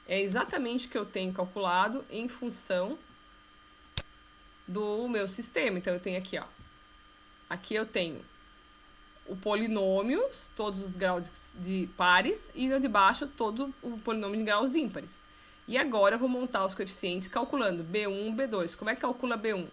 é exatamente o que eu tenho calculado em função do meu sistema. Então, eu tenho aqui, ó. Aqui eu tenho o polinômio, todos os graus de pares, e no de baixo todo o polinômio de graus ímpares. E agora eu vou montar os coeficientes calculando B1, B2. Como é que calcula B1?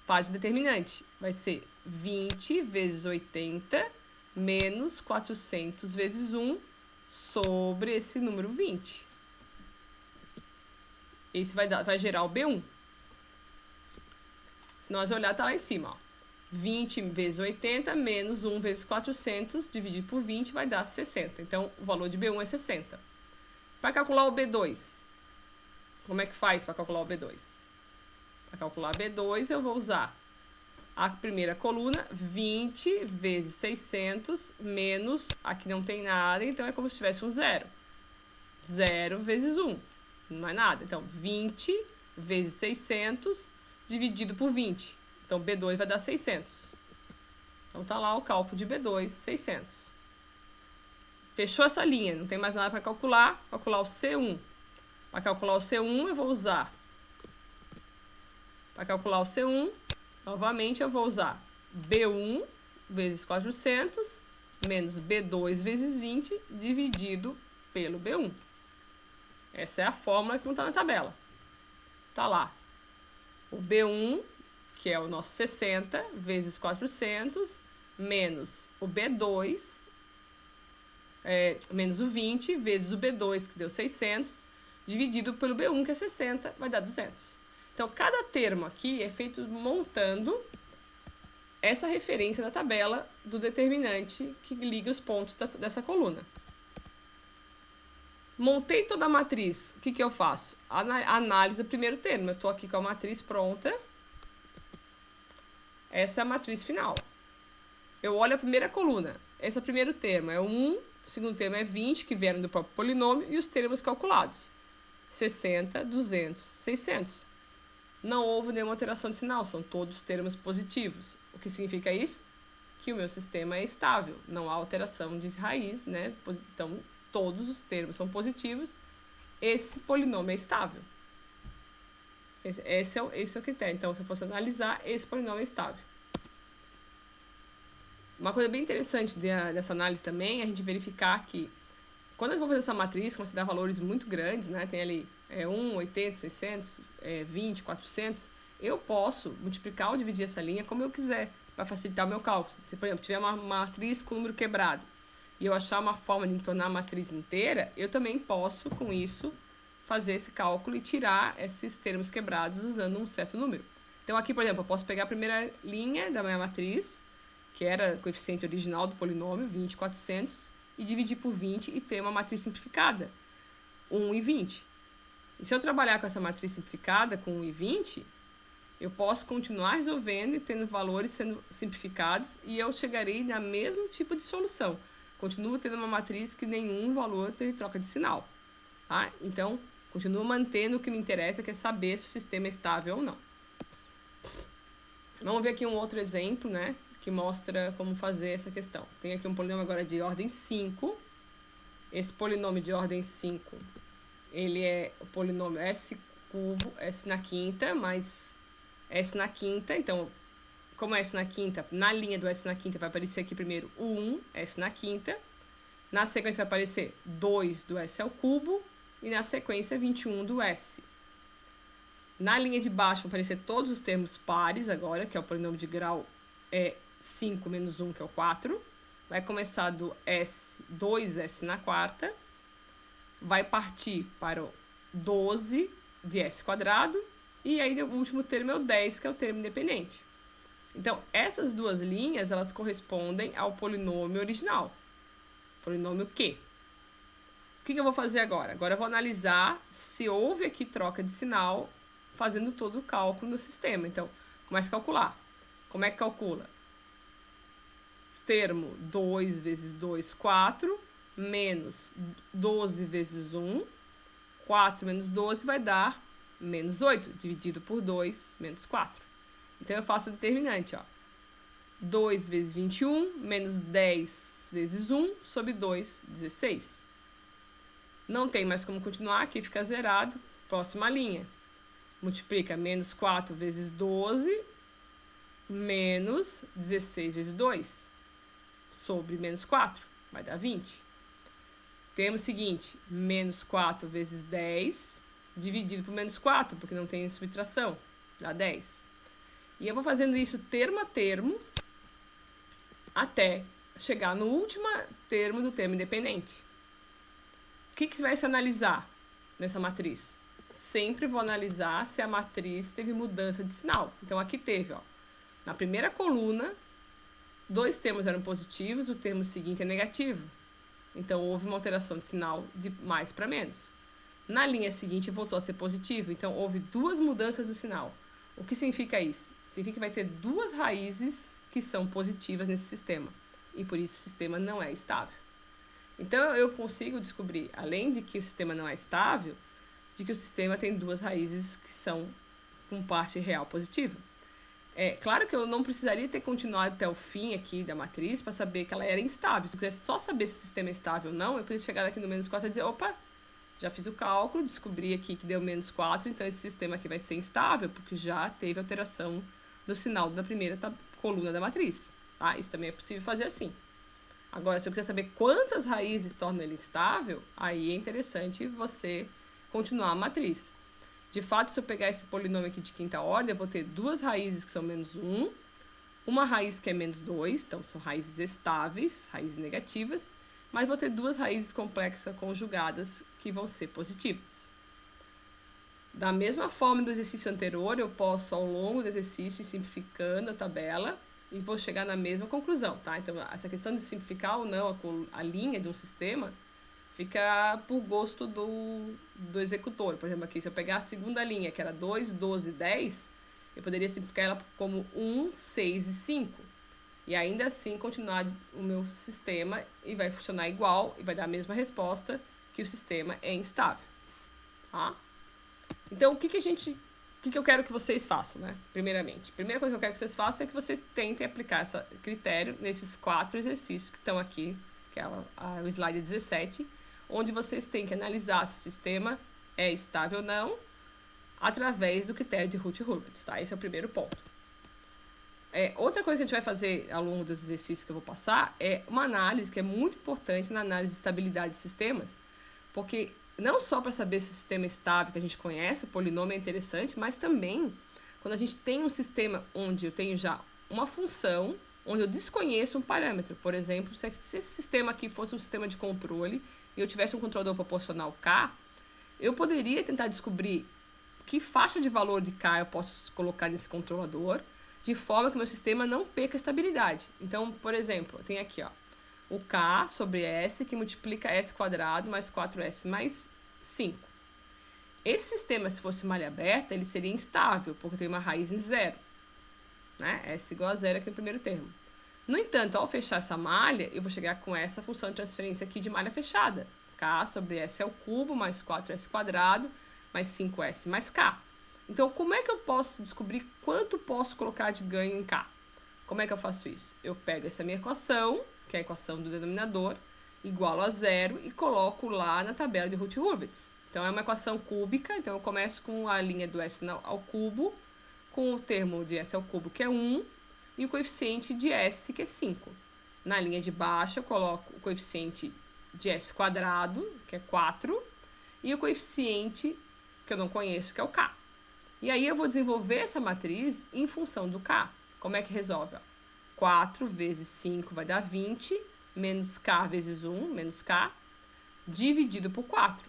Faz o determinante. Vai ser 20 vezes 80 menos 400 vezes 1 sobre esse número 20. Esse vai gerar o B1. Se nós olhar, tá lá em cima, ó. 20 vezes 80 menos 1 vezes 400 dividido por 20 vai dar 60. Então, o valor de B1 é 60. Para calcular o B2, como é que faz para calcular o B2? Para calcular B2, eu vou usar a primeira coluna, 20 vezes 600 menos, aqui não tem nada, então é como se tivesse um zero. 0 vezes 1, não é nada. Então, 20 vezes 600 dividido por 20. Então, B2 vai dar 600. Então, tá lá o cálculo de B2, 600. Fechou essa linha, não tem mais nada para calcular. Calcular o C1. Para calcular o C1, eu vou usar... Para calcular o C1, novamente, eu vou usar B1 vezes 400 menos B2 vezes 20 dividido pelo B1. Essa é a fórmula que não está na tabela. Tá lá. O B1, que é o nosso 60, vezes 400, menos o B2, menos o 20, vezes o B2, que deu 600, dividido pelo B1, que é 60, vai dar 200. Então, cada termo aqui é feito montando essa referência da tabela do determinante que liga os pontos dessa coluna. Montei toda a matriz, o que eu faço? Análise do primeiro termo. Eu estou aqui com a matriz pronta. Essa é a matriz final. Eu olho a primeira coluna. Esse é o primeiro termo, é 1, o segundo termo é 20, que vieram do próprio polinômio, e os termos calculados. 60, 200, 600. Não houve nenhuma alteração de sinal, são todos termos positivos. O que significa isso? Que o meu sistema é estável, não há alteração de raiz, né? Então, todos os termos são positivos, esse polinômio é estável. Esse é o critério. Então, se eu fosse analisar, esse polinômio é estável. Uma coisa bem interessante dessa análise também é a gente verificar que, quando eu vou fazer essa matriz, como você dá valores muito grandes, né? Tem ali 1, 80, 600, 20, 400, eu posso multiplicar ou dividir essa linha como eu quiser, para facilitar o meu cálculo. Se, por exemplo, tiver uma matriz com número quebrado, e eu achar uma forma de tornar a matriz inteira, eu também posso, com isso, fazer esse cálculo e tirar esses termos quebrados usando um certo número. Então, aqui, por exemplo, eu posso pegar a primeira linha da minha matriz, que era o coeficiente original do polinômio, 20, 400, e dividir por 20 e ter uma matriz simplificada, 1 e 20. E se eu trabalhar com essa matriz simplificada, com 1 e 20, eu posso continuar resolvendo e tendo valores sendo simplificados, e eu chegarei no mesmo tipo de solução. Continuo tendo uma matriz que nenhum valor teve troca de sinal. Tá? Então, continuo mantendo o que me interessa, que é saber se o sistema é estável ou não. Vamos ver aqui um outro exemplo, né, que mostra como fazer essa questão. Tem aqui um polinômio agora de ordem 5. Esse polinômio de ordem 5, ele é o polinômio S cubo, S na quinta, mais S na quinta. Então, como S na quinta, na linha do S na quinta vai aparecer aqui primeiro o 1, S na quinta. Na sequência vai aparecer 2 do S ao cubo. E na sequência 21 do S. Na linha de baixo vão aparecer todos os termos pares agora, que é o polinômio de grau 5 menos 1, que é o 4. Vai começar do S, 2S na quarta. Vai partir para o 12 de S quadrado. E aí o último termo é o 10, que é o termo independente. Então, essas duas linhas, elas correspondem ao polinômio original. Polinômio Q. O que eu vou fazer agora? Agora eu vou analisar se houve aqui troca de sinal, fazendo todo o cálculo no sistema. Então, começa a calcular. Como é que calcula? Termo 2 vezes 2, 4, menos 12 vezes 1. 4 menos 12 vai dar menos 8, dividido por 2, menos 4. Então, eu faço o determinante, ó. 2 vezes 21, menos 10 vezes 1, sobre 2, 16. Não tem mais como continuar, aqui fica zerado. Próxima linha. Multiplica menos 4 vezes 12, menos 16 vezes 2, sobre menos 4, vai dar 20. Temos o seguinte, menos 4 vezes 10, dividido por menos 4, porque não tem subtração, dá 10. E eu vou fazendo isso termo a termo, até chegar no último termo do termo independente. O que vai se analisar nessa matriz? Sempre vou analisar se a matriz teve mudança de sinal. Então, aqui teve, ó, na primeira coluna, 2 termos eram positivos, o termo seguinte é negativo. Então, houve uma alteração de sinal de mais para menos. Na linha seguinte, voltou a ser positivo. Então, houve 2 mudanças do sinal. O que significa isso? Significa que vai ter 2 raízes que são positivas nesse sistema. E, por isso, o sistema não é estável. Então, eu consigo descobrir, além de que o sistema não é estável, de que o sistema tem 2 raízes que são com parte real positiva. É claro que eu não precisaria ter continuado até o fim aqui da matriz para saber que ela era instável. Se eu quisesse só saber se o sistema é estável ou não, eu poderia chegar aqui no menos 4 e dizer, opa, já fiz o cálculo, descobri aqui que deu menos 4, então esse sistema aqui vai ser instável, porque já teve alteração do sinal da primeira coluna da matriz. Tá? Isso também é possível fazer assim. Agora, se eu quiser saber quantas raízes tornam ele estável, aí é interessante você continuar a matriz. De fato, se eu pegar esse polinômio aqui de quinta ordem, eu vou ter 2 raízes que são menos 1, uma raiz que é menos 2, então são raízes estáveis, raízes negativas, mas vou ter 2 raízes complexas conjugadas que vão ser positivas. Da mesma forma do exercício anterior, eu posso, ao longo do exercício, ir simplificando a tabela e vou chegar na mesma conclusão, tá? Então, essa questão de simplificar ou não a linha de um sistema fica por gosto do executor. Por exemplo, aqui, se eu pegar a segunda linha, que era 2, 12, 10, eu poderia simplificar ela como 1, 6 e 5. E ainda assim continuar o meu sistema e vai funcionar igual e vai dar a mesma resposta, que o sistema é instável. Tá? Então, o que eu quero que vocês façam, né? Primeiramente. A primeira coisa que eu quero que vocês façam é que vocês tentem aplicar esse critério nesses 4 exercícios que estão aqui, que é o slide 17, onde vocês têm que analisar se o sistema é estável ou não, através do critério de Routh-Hurwitz, tá? Esse é o primeiro ponto. Outra coisa que a gente vai fazer ao longo dos exercícios que eu vou passar é uma análise que é muito importante na análise de estabilidade de sistemas, porque não só para saber se o sistema é estável, que a gente conhece, o polinômio é interessante, mas também quando a gente tem um sistema onde eu tenho já uma função, onde eu desconheço um parâmetro. Por exemplo, se esse sistema aqui fosse um sistema de controle e eu tivesse um controlador proporcional K, eu poderia tentar descobrir que faixa de valor de K eu posso colocar nesse controlador, de forma que o meu sistema não perca estabilidade. Então, por exemplo, tem aqui, ó, o K sobre S, que multiplica S quadrado mais 4S mais 5. Esse sistema, se fosse malha aberta, ele seria instável, porque tem uma raiz em zero. Né? S igual a zero aqui no primeiro termo. No entanto, ao fechar essa malha, eu vou chegar com essa função de transferência aqui de malha fechada. K sobre S ao cubo mais 4S quadrado mais 5S mais K. Então, como é que eu posso descobrir quanto posso colocar de ganho em K? Como é que eu faço isso? Eu pego essa minha equação, que é a equação do denominador, igual a zero, e coloco lá na tabela de Routh-Hurwitz. Então, é uma equação cúbica, então eu começo com a linha do S ao cubo, com o termo de S ao cubo, que é 1, e o coeficiente de S, que é 5. Na linha de baixo, eu coloco o coeficiente de S quadrado, que é 4, e o coeficiente que eu não conheço, que é o K. E aí eu vou desenvolver essa matriz em função do K. Como é que resolve? 4 vezes 5 vai dar 20, menos K vezes 1, menos K, dividido por 4.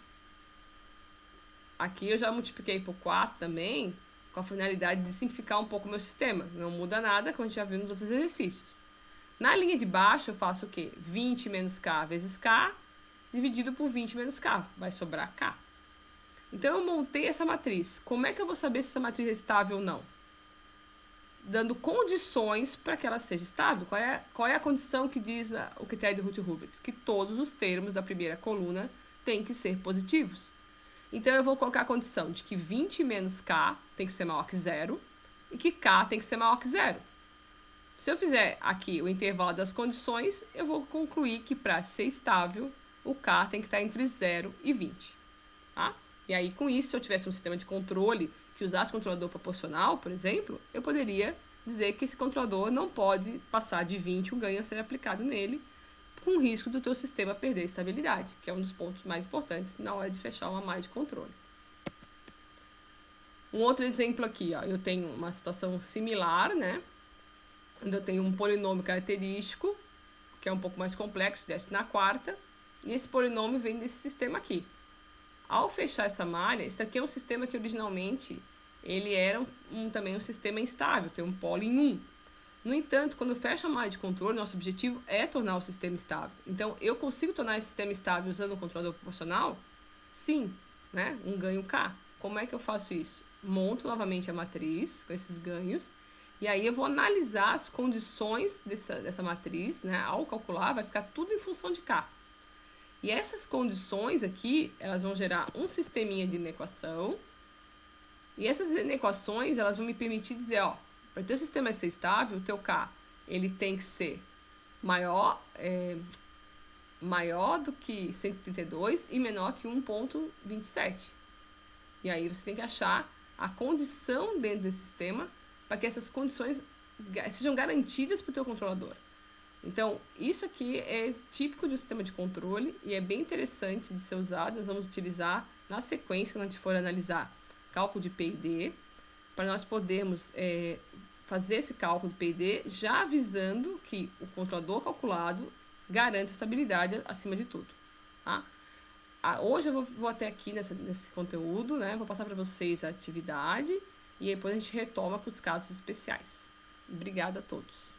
Aqui eu já multipliquei por 4 também, com a finalidade de simplificar um pouco o meu sistema. Não muda nada, como a gente já viu nos outros exercícios. Na linha de baixo eu faço o quê? 20 menos K vezes K, dividido por 20 menos K. Vai sobrar K. Então, eu montei essa matriz. Como é que eu vou saber se essa matriz é estável ou não? Dando condições para que ela seja estável. Qual é a condição que diz o critério de Routh-Hurwitz? Que todos os termos da primeira coluna têm que ser positivos. Então, eu vou colocar a condição de que 20 menos K tem que ser maior que zero e que K tem que ser maior que zero. Se eu fizer aqui o intervalo das condições, eu vou concluir que para ser estável, o K tem que estar entre 0 e 20. Tá? E aí, com isso, se eu tivesse um sistema de controle que usasse controlador proporcional, por exemplo, eu poderia dizer que esse controlador não pode passar de 20 o ganho a ser aplicado nele, com o risco do teu sistema perder estabilidade, que é um dos pontos mais importantes na hora de fechar uma malha de controle. Um outro exemplo aqui, ó, eu tenho uma situação similar, né? Onde eu tenho um polinômio característico, que é um pouco mais complexo, desce na quarta, e esse polinômio vem desse sistema aqui. Ao fechar essa malha, esse aqui é um sistema que originalmente ele era também um sistema instável, tem um polo em 1. No entanto, quando eu fecho a malha de controle, nosso objetivo é tornar o sistema estável. Então, eu consigo tornar esse sistema estável usando um controlador proporcional? Sim, né? Um ganho K. Como é que eu faço isso? Monto novamente a matriz com esses ganhos, e aí eu vou analisar as condições dessa matriz, né? Ao calcular, vai ficar tudo em função de K. E essas condições aqui, elas vão gerar um sisteminha de inequação, e essas inequações, elas vão me permitir dizer, ó, para o teu sistema ser estável, o teu K, ele tem que ser maior do que 132 e menor que 1,27. E aí você tem que achar a condição dentro desse sistema para que essas condições sejam garantidas para o teu controlador. Então, isso aqui é típico de um sistema de controle e é bem interessante de ser usado. Nós vamos utilizar na sequência, quando a gente for analisar cálculo de P&D, para nós podermos fazer esse cálculo de P&D já avisando que o controlador calculado garante estabilidade acima de tudo. Tá? Hoje eu vou até aqui nesse conteúdo, né? Vou passar para vocês a atividade e depois a gente retoma com os casos especiais. Obrigada a todos.